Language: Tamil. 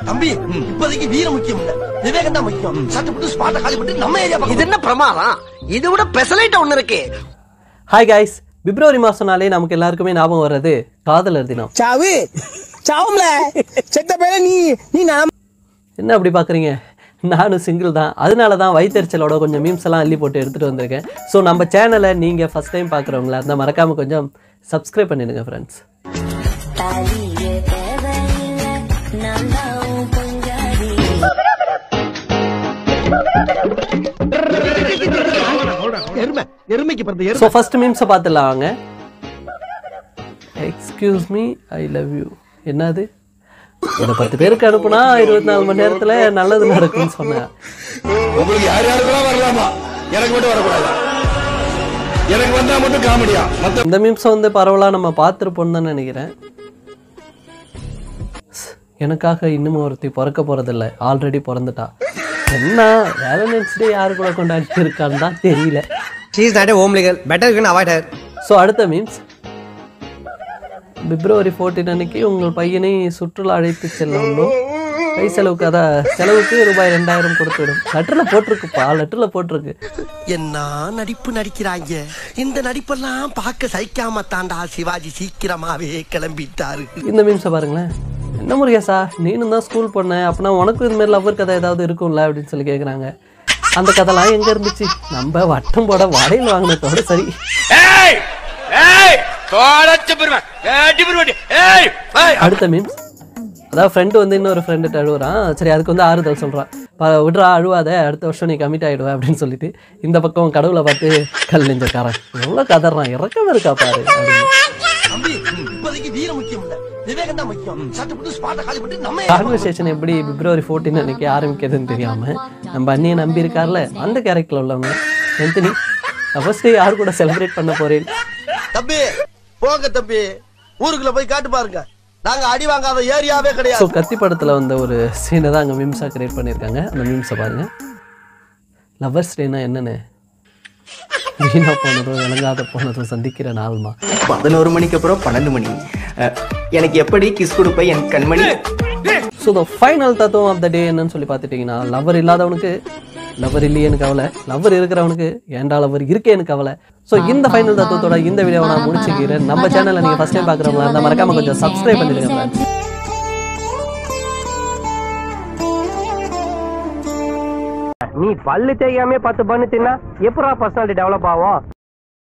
தம்பி இப்போதைக்கு வீரம் முக்கியம் இல்ல, விவேகம் தான் முக்கியம். சட்டப்பட்டு ஸ்பாட்ட காலி பண்ணிட்டு நம்ம ஏரியா இது என்ன பிரமாதம்? இது விட பெசலைட் ஒண்ணு இருக்கு. ஹாய் கைஸ், பிப்ரவரி மாசம்னாலே நமக்கு எல்லாருக்குமே ஞாபகம் வர்றது காதலர் தினம். சாவு சாவும்ல செத்த பேர நீ என்ன அப்படி பாக்குறீங்க? நானும் சிங்கிள் தான். அதனால தான் வயிற்றுச்சலோட கொஞ்சம் மீம்ஸ் எல்லாம் அள்ளி போட்டு எடுத்துட்டு வந்திருக்கேன். ஸோ நம்ம சேனலை நீங்க ஃபர்ஸ்ட் டைம் பார்க்குறவங்களா இருந்தால் மறக்காம கொஞ்சம் சப்ஸ்கிரைப் பண்ணிடுங்க ஃப்ரெண்ட்ஸ். ஸோ ஃபர்ஸ்ட் மீம்ஸை பார்த்துடலாம் வாங்க. Excuse me, I love you. என்னது? இதை 10 பேருக்கு அனுப்புனா 24 மணி நேரத்துல நல்லது நடக்கும்னு சொன்னேன். உங்களுக்கு யார் யாருக்கெல்லாம் வரலாமா, எனக்கு மட்டும் வரக்கூடாது. எனக்கு வந்தா மட்டும் காமெடியா. இந்த மீம்ஸை வந்து பரவலா நம்ம பார்த்துருப்போம்னு தான் நினைக்கிறேன். எனக்காக இன்னும் ஒருத்தி பிறக்க போறதில்லை, ஆல்ரெடி பிறந்துட்டா. என்ன வேலண்டைன்ஸ் டே யாரு கூட கொண்டாடிட்டு இருக்கான்னு தான் தெரியல. She is not a home legal. Better you can avoid her. So அடுத்த மீம்ஸ், பிப்ரவரி 14 அன்னைக்கு உங்கள் பையனை சுற்றுலா அழைத்து செல்லணும். கை செலவுக்கு செலவுக்கு ரூபாய் 2000 கொடுத்துடும். லெட்டர்ல போட்டிருக்குப்பா, லெட்டர்ல போட்டிருக்கு. என்ன நடிப்பு நடிக்கிறாங்க. இந்த நடிப்பெல்லாம் பார்க்க சகிக்காம தாண்டா சிவாஜி சீக்கிரமாவே கிளம்பிட்டாரு. இந்த மீம்ஸை பாருங்களேன். என்ன முருகேசா, நீனும் தான் ஸ்கூல் போன, அப்படின்னா உனக்கும் இது மாதிரி லவ்வர் கதை ஏதாவது இருக்கும்ல அப்படின்னு சொல்லி கேட்குறாங்க. அந்த கதைலாம் எங்க இருந்துச்சு? நம்ம வட்டம் போட வடையில் வாங்கினதோட சரி. அடுத்த மீம்ஸ், அதாவது ஃப்ரெண்டு வந்து இன்னொரு ஃப்ரெண்டு அழுகுறான். சரி, அதுக்கு வந்து ஆறுதல் சொல்றான். விட்றா, அழுவாத, அடுத்த வருஷம் நீ கமிட் ஆயிடுவ அப்படின்னு சொல்லிட்டு இந்த பக்கம் கடவுளை பார்த்து கல் நெஞ்சக்காரன் எவ்வளவு கதறான், இறக்கம் இருக்கா பாரு. தம்பி இப்போதைக்கு வீரம் முக்கியம் இல்ல, விவேகம் தான் முக்கியம். சட்டப்பட்டு ஸ்பாட்ட காலி பண்ணிட்டு நம்ம கான்வர்சேஷன் எப்படி பிப்ரவரி 14 அன்னைக்கு ஆரம்பிக்கிறதுன்னு தெரியாம நம்ம அண்ணியை நம்பி இருக்கார்ல, அந்த கேரக்டர்ல உள்ளவங்க. எந்தனி ஃபர்ஸ்ட் டே யாரு கூட செலிப்ரேட் பண்ண போறேன்? தம்பி போங்க தம்பி, ஊருக்குள்ள போய் காட்டு பாருங்க, நாங்க அடி வாங்காத ஏரியாவே கிடையாது. ஸோ கத்தி படத்துல வந்த ஒரு சீனை தான் அங்கே மீம்ஸா கிரியேட் பண்ணியிருக்காங்க. அந்த மீம்ஸை பாருங்க. லவ்வர்ஸ் டேனா என்னன்னு, வீணா போனதும் விளங்காத போனதும் சந்திக்கிற நாள்மா. 11 மணிக்கு அப்புறம் 12 மணி எனக்கு எப்படி கிஸ் கொடுப்ப என் கண்மணி. ஸோ த ஃபைனல் தத்துவம் ஆஃப் த டே என்னன்னு சொல்லி பார்த்துட்டீங்கன்னா, லவர் இல்லாதவனுக்கு லவர் இல்லையேன்னு கவலை, லவர் இருக்கிறவனுக்கு ஏண்டா லவர் இருக்கேன்னு கவலை. ஸோ இந்த ஃபைனல் தத்துவத்தோட இந்த வீடியோவை நான் முடிச்சுக்கிறேன். நம்ம சேனலை நீங்கள் ஃபர்ஸ்ட் டைம் பார்க்குறவங்களா இருந்தால் மறக்காம கொஞ்சம் சப்ஸ்கிரைப் பண்ணிடுங்க. நீ பல்லு தேய்க்காமே 10 பண்ணு தின்னா எப்படா பர்சனாலிட்டி டெவலப் ஆகும்?